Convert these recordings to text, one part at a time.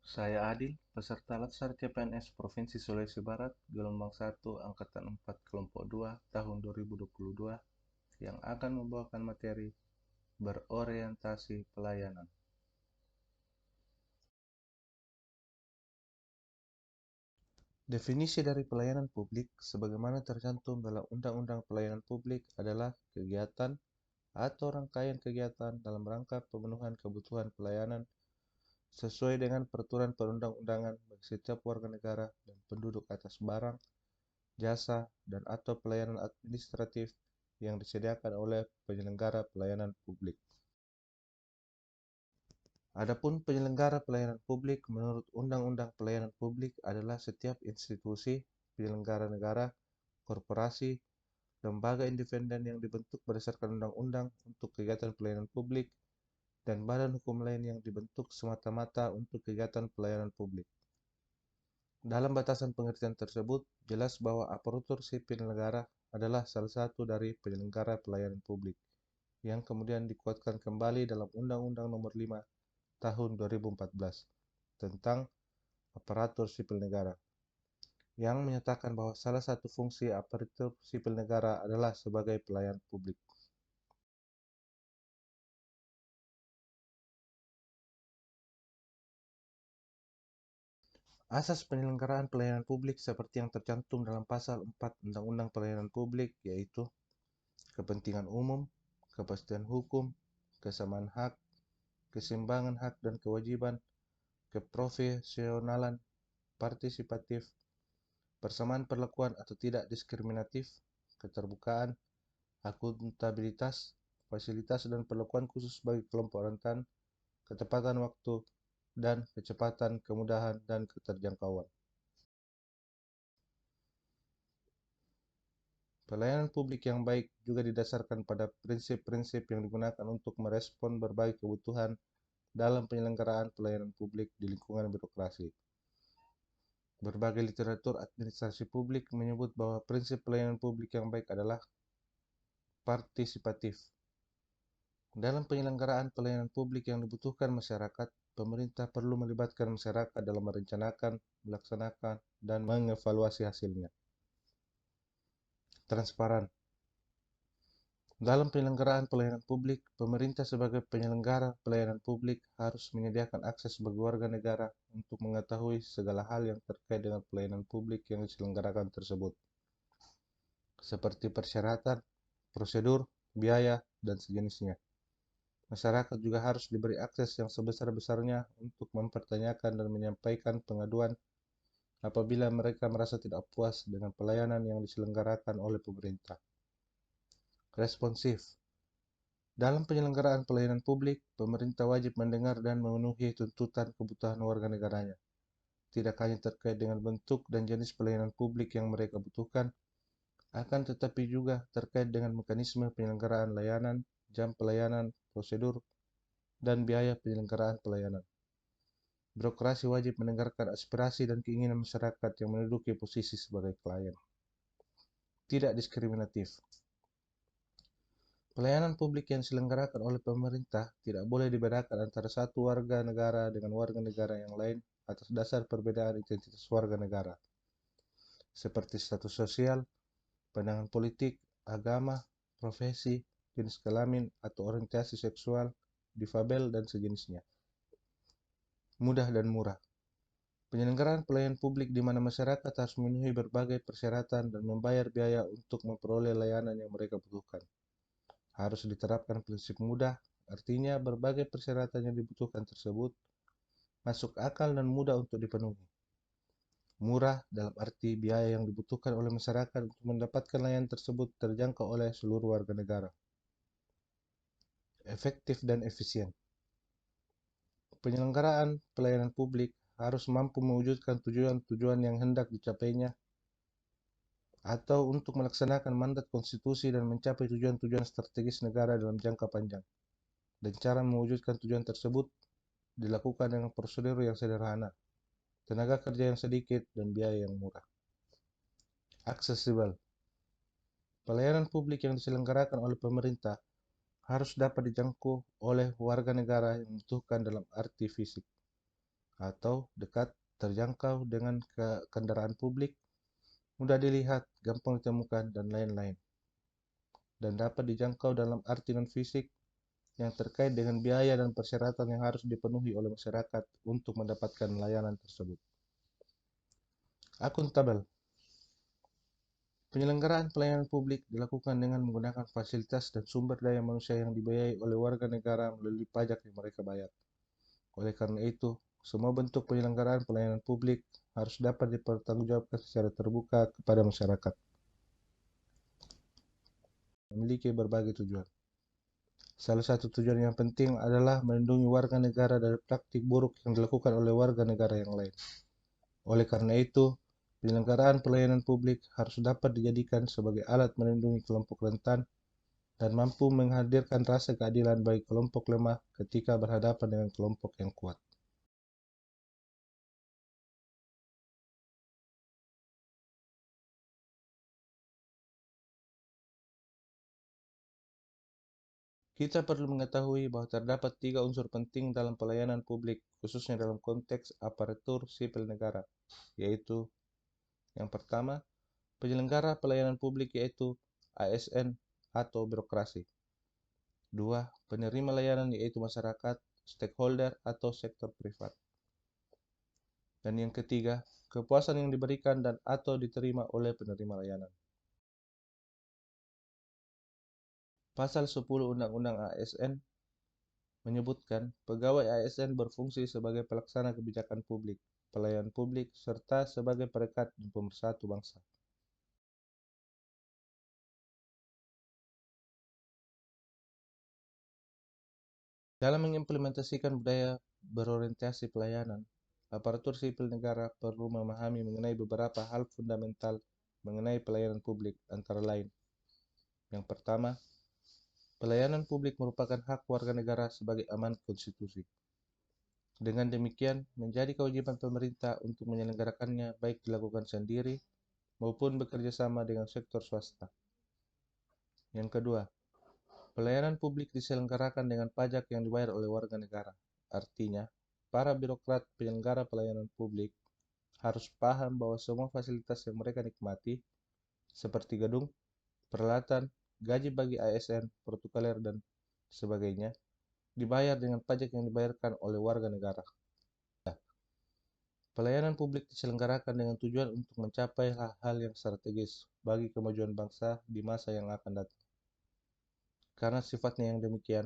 Saya Adil, peserta Latsar CPNS Provinsi Sulawesi Barat, gelombang 1, Angkatan 4, Kelompok 2, tahun 2022, yang akan membawakan materi berorientasi pelayanan. Definisi dari pelayanan publik sebagaimana tercantum dalam Undang-Undang Pelayanan Publik adalah kegiatan atau rangkaian kegiatan dalam rangka pemenuhan kebutuhan pelayanan sesuai dengan peraturan perundang-undangan bagi setiap warga negara dan penduduk atas barang, jasa, dan atau pelayanan administratif yang disediakan oleh penyelenggara pelayanan publik. Adapun penyelenggara pelayanan publik menurut Undang-Undang Pelayanan Publik adalah setiap institusi, penyelenggara negara, korporasi, lembaga independen yang dibentuk berdasarkan undang-undang untuk kegiatan pelayanan publik, dan badan hukum lain yang dibentuk semata-mata untuk kegiatan pelayanan publik. Dalam batasan pengertian tersebut, jelas bahwa aparatur sipil negara adalah salah satu dari penyelenggara pelayanan publik, yang kemudian dikuatkan kembali dalam Undang-Undang Nomor 5 Tahun 2014 tentang aparatur sipil negara, yang menyatakan bahwa salah satu fungsi aparatur sipil negara adalah sebagai pelayan publik. Asas penyelenggaraan pelayanan publik seperti yang tercantum dalam Pasal 4 Undang-Undang Pelayanan Publik yaitu kepentingan umum, kepastian hukum, kesamaan hak, keseimbangan hak dan kewajiban, keprofesionalan, partisipatif, persamaan perlakuan atau tidak diskriminatif, keterbukaan, akuntabilitas, fasilitas dan perlakuan khusus bagi kelompok rentan, ketepatan waktu, dan kecepatan, kemudahan, dan keterjangkauan. Pelayanan publik yang baik juga didasarkan pada prinsip-prinsip yang digunakan untuk merespon berbagai kebutuhan dalam penyelenggaraan pelayanan publik di lingkungan birokrasi. Berbagai literatur administrasi publik menyebut bahwa prinsip pelayanan publik yang baik adalah partisipatif. Dalam penyelenggaraan pelayanan publik yang dibutuhkan masyarakat, pemerintah perlu melibatkan masyarakat dalam merencanakan, melaksanakan, dan mengevaluasi hasilnya. Transparan. Dalam penyelenggaraan pelayanan publik, pemerintah sebagai penyelenggara pelayanan publik harus menyediakan akses bagi warga negara untuk mengetahui segala hal yang terkait dengan pelayanan publik yang diselenggarakan tersebut, seperti persyaratan, prosedur, biaya, dan sejenisnya. Masyarakat juga harus diberi akses yang sebesar-besarnya untuk mempertanyakan dan menyampaikan pengaduan apabila mereka merasa tidak puas dengan pelayanan yang diselenggarakan oleh pemerintah. Responsif. Dalam penyelenggaraan pelayanan publik, pemerintah wajib mendengar dan memenuhi tuntutan kebutuhan warga negaranya, tidak hanya terkait dengan bentuk dan jenis pelayanan publik yang mereka butuhkan, akan tetapi juga terkait dengan mekanisme penyelenggaraan layanan, jam pelayanan, prosedur, dan biaya penyelenggaraan pelayanan. Birokrasi wajib mendengarkan aspirasi dan keinginan masyarakat yang menduduki posisi sebagai klien. Tidak diskriminatif. Pelayanan publik yang diselenggarakan oleh pemerintah tidak boleh dibedakan antara satu warga negara dengan warga negara yang lain atas dasar perbedaan identitas warga negara, seperti status sosial, pandangan politik, agama, profesi, jenis kelamin atau orientasi seksual, difabel, dan sejenisnya. Mudah dan murah. Penyelenggaraan pelayanan publik di mana masyarakat harus memenuhi berbagai persyaratan dan membayar biaya untuk memperoleh layanan yang mereka butuhkan. Harus diterapkan prinsip mudah, artinya berbagai persyaratan yang dibutuhkan tersebut masuk akal dan mudah untuk dipenuhi. Murah dalam arti biaya yang dibutuhkan oleh masyarakat untuk mendapatkan layanan tersebut terjangkau oleh seluruh warga negara. Efektif dan efisien. Penyelenggaraan pelayanan publik harus mampu mewujudkan tujuan-tujuan yang hendak dicapainya atau untuk melaksanakan mandat konstitusi dan mencapai tujuan-tujuan strategis negara dalam jangka panjang. Dan cara mewujudkan tujuan tersebut dilakukan dengan prosedur yang sederhana, tenaga kerja yang sedikit, dan biaya yang murah. Aksesibel. Pelayanan publik yang diselenggarakan oleh pemerintah harus dapat dijangkau oleh warga negara yang membutuhkan dalam arti fisik. atau dekat, terjangkau dengan kendaraan publik, mudah dilihat, gampang ditemukan, dan lain-lain, dan dapat dijangkau dalam arti non-fisik yang terkait dengan biaya dan persyaratan yang harus dipenuhi oleh masyarakat untuk mendapatkan layanan tersebut. Akuntabel. Penyelenggaraan pelayanan publik dilakukan dengan menggunakan fasilitas dan sumber daya manusia yang dibiayai oleh warga negara melalui pajak yang mereka bayar. Oleh karena itu, semua bentuk penyelenggaraan pelayanan publik harus dapat dipertanggungjawabkan secara terbuka kepada masyarakat. Memiliki berbagai tujuan. Salah satu tujuan yang penting adalah melindungi warga negara dari praktik buruk yang dilakukan oleh warga negara yang lain. Oleh karena itu, penyelenggaraan pelayanan publik harus dapat dijadikan sebagai alat melindungi kelompok rentan dan mampu menghadirkan rasa keadilan bagi kelompok lemah ketika berhadapan dengan kelompok yang kuat. Kita perlu mengetahui bahwa terdapat 3 unsur penting dalam pelayanan publik, khususnya dalam konteks aparatur sipil negara, yaitu yang pertama, penyelenggara pelayanan publik yaitu ASN atau birokrasi. 2. Penerima layanan yaitu masyarakat, stakeholder atau sektor privat. Dan yang ketiga, kepuasan yang diberikan dan atau diterima oleh penerima layanan. Pasal 10 Undang-Undang ASN menyebutkan pegawai ASN berfungsi sebagai pelaksana kebijakan publik, pelayan publik, serta sebagai perekat dan pemersatu bangsa. Dalam mengimplementasikan budaya berorientasi pelayanan, aparatur sipil negara perlu memahami mengenai beberapa hal fundamental mengenai pelayanan publik, antara lain. Yang pertama, pelayanan publik merupakan hak warga negara sebagai amanat konstitusi. Dengan demikian, menjadi kewajiban pemerintah untuk menyelenggarakannya baik dilakukan sendiri maupun bekerja sama dengan sektor swasta. Yang kedua, pelayanan publik diselenggarakan dengan pajak yang dibayar oleh warga negara. Artinya, para birokrat penyelenggara pelayanan publik harus paham bahwa semua fasilitas yang mereka nikmati, seperti gedung, peralatan, gaji bagi ASN, protokoler, dan sebagainya, dibayar dengan pajak yang dibayarkan oleh warga negara. Pelayanan publik diselenggarakan dengan tujuan untuk mencapai hal-hal yang strategis bagi kemajuan bangsa di masa yang akan datang. Karena sifatnya yang demikian,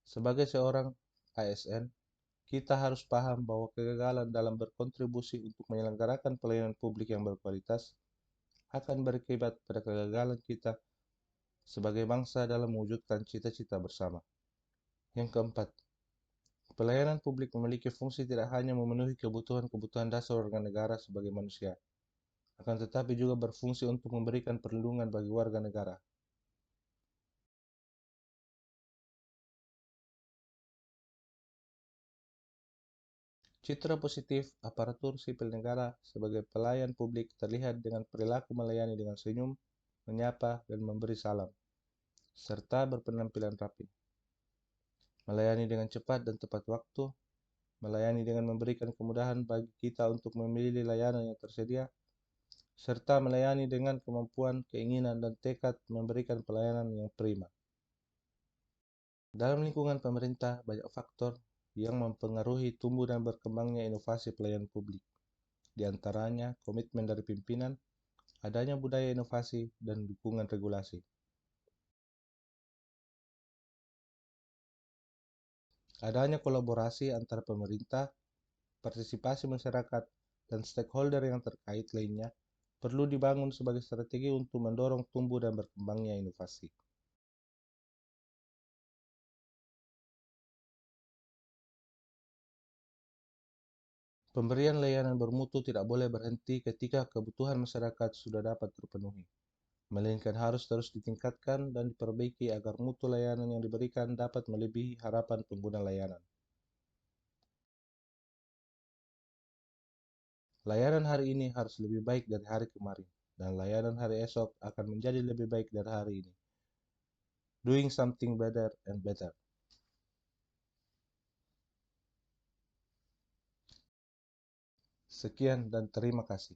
sebagai seorang ASN, kita harus paham bahwa kegagalan dalam berkontribusi untuk menyelenggarakan pelayanan publik yang berkualitas akan berakibat pada kegagalan kita sebagai bangsa dalam mewujudkan cita-cita bersama. Yang keempat, pelayanan publik memiliki fungsi tidak hanya memenuhi kebutuhan-kebutuhan dasar warga negara sebagai manusia, akan tetapi juga berfungsi untuk memberikan perlindungan bagi warga negara. Citra positif aparatur sipil negara sebagai pelayan publik terlihat dengan perilaku melayani dengan senyum, menyapa, dan memberi salam, serta berpenampilan rapi. Melayani dengan cepat dan tepat waktu, melayani dengan memberikan kemudahan bagi kita untuk memilih layanan yang tersedia, serta melayani dengan kemampuan, keinginan, dan tekad memberikan pelayanan yang prima. Dalam lingkungan pemerintah, banyak faktor yang mempengaruhi tumbuh dan berkembangnya inovasi pelayanan publik. Di antaranya, komitmen dari pimpinan, adanya budaya inovasi, dan dukungan regulasi. Adanya kolaborasi antara pemerintah, partisipasi masyarakat, dan stakeholder yang terkait lainnya perlu dibangun sebagai strategi untuk mendorong tumbuh dan berkembangnya inovasi. Pemberian layanan bermutu tidak boleh berhenti ketika kebutuhan masyarakat sudah dapat terpenuhi, melainkan harus terus ditingkatkan dan diperbaiki agar mutu layanan yang diberikan dapat melebihi harapan pengguna layanan. Layanan hari ini harus lebih baik dari hari kemarin, dan layanan hari esok akan menjadi lebih baik dari hari ini. Doing something better and better. Sekian dan terima kasih.